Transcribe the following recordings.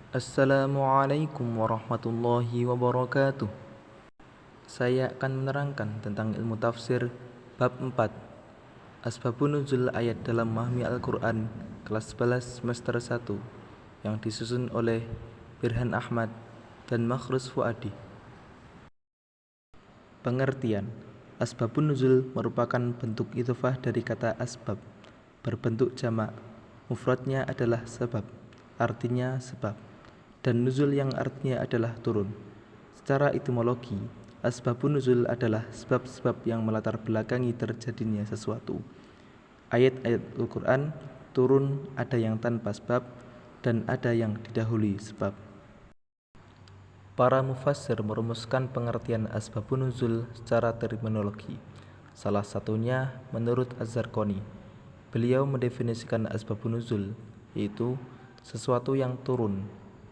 Assalamualaikum warahmatullahi wabarakatuh. Saya akan menerangkan tentang ilmu tafsir bab 4, Asbabun Nuzul ayat dalam memahami Al-Quran, kelas 11 semester 1, yang disusun oleh Birhan Ahmad dan Makhrus Fuadi. Pengertian: Asbabun Nuzul merupakan bentuk idhofah dari kata asbab, berbentuk jamak. Mufradnya adalah sebab, artinya sebab, dan nuzul yang artinya adalah turun. Secara etimologi, asbabun nuzul adalah sebab-sebab yang melatar belakangi terjadinya sesuatu. Ayat-ayat Al-Quran turun ada yang tanpa sebab dan ada yang didahului sebab. Para mufassir merumuskan pengertian asbabun nuzul secara terminologi. Salah satunya menurut Az-Zarqani. Beliau mendefinisikan asbabun nuzul yaitu sesuatu yang turun,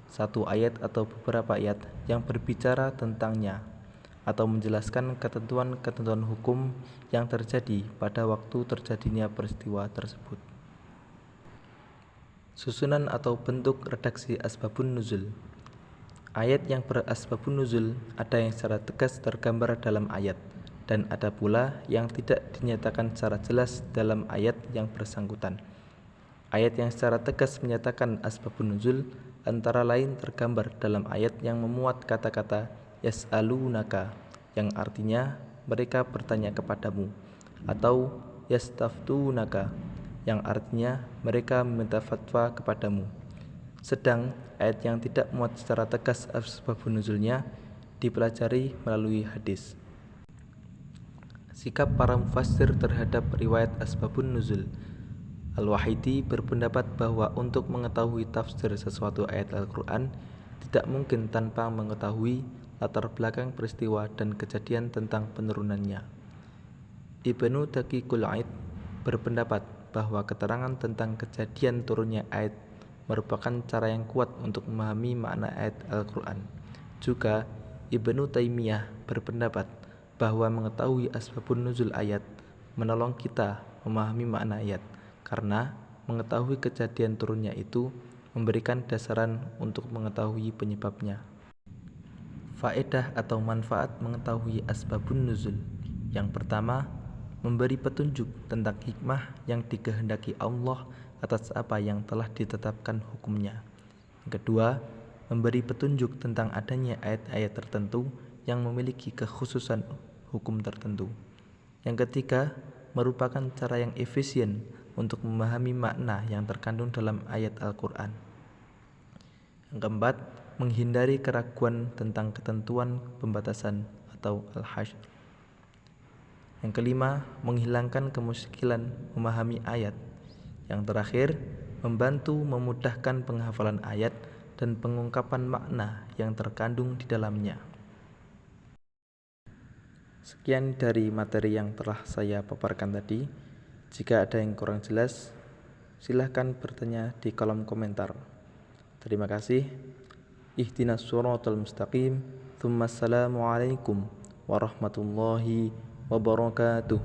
satu ayat atau beberapa ayat yang berbicara tentangnya atau menjelaskan ketentuan-ketentuan hukum yang terjadi pada waktu terjadinya peristiwa tersebut. Susunan atau bentuk redaksi asbabun nuzul. Ayat yang berasbabun nuzul ada yang secara tegas tergambar dalam ayat, dan ada pula yang tidak dinyatakan secara jelas dalam ayat yang bersangkutan. Ayat yang secara tegas menyatakan asbabun nuzul antara lain tergambar dalam ayat yang memuat kata-kata yas'alunaka, yang artinya mereka bertanya kepadamu, atau yastaftunaka, yang artinya mereka meminta fatwa kepadamu. Sedang ayat yang tidak muat secara tegas asbabun nuzulnya dipelajari melalui hadis. Sikap para mufassir terhadap riwayat asbabun nuzul. Al-Wahidi berpendapat bahwa untuk mengetahui tafsir sesuatu ayat Al-Quran tidak mungkin tanpa mengetahui latar belakang peristiwa dan kejadian tentang penurunannya. Ibnu Daqiqul Aid berpendapat bahwa keterangan tentang kejadian turunnya ayat merupakan cara yang kuat untuk memahami makna ayat Al-Quran. Juga Ibnu Taimiyah berpendapat bahwa mengetahui asbabun nuzul ayat menolong kita memahami makna ayat, karena mengetahui kejadian turunnya itu memberikan dasaran untuk mengetahui penyebabnya. Faedah atau manfaat mengetahui asbabun nuzul. Yang pertama, memberi petunjuk tentang hikmah yang dikehendaki Allah atas apa yang telah ditetapkan hukumnya. Yang kedua, memberi petunjuk tentang adanya ayat-ayat tertentu yang memiliki kekhususan hukum tertentu. Yang ketiga, merupakan cara yang efisien untuk memahami makna yang terkandung dalam ayat Al-Quran. Yang keempat, menghindari keraguan tentang ketentuan pembatasan atau al-hashr. Yang kelima, menghilangkan kemuskilan memahami ayat. Yang terakhir, membantu memudahkan penghafalan ayat dan pengungkapan makna yang terkandung di dalamnya. Sekian dari materi yang telah saya paparkan tadi. Jika ada yang kurang jelas, silahkan bertanya di kolom komentar. Terima kasih. Ihdinas shiratal mustaqim. Tsumma assalamualaikum warahmatullahi wabarakatuh.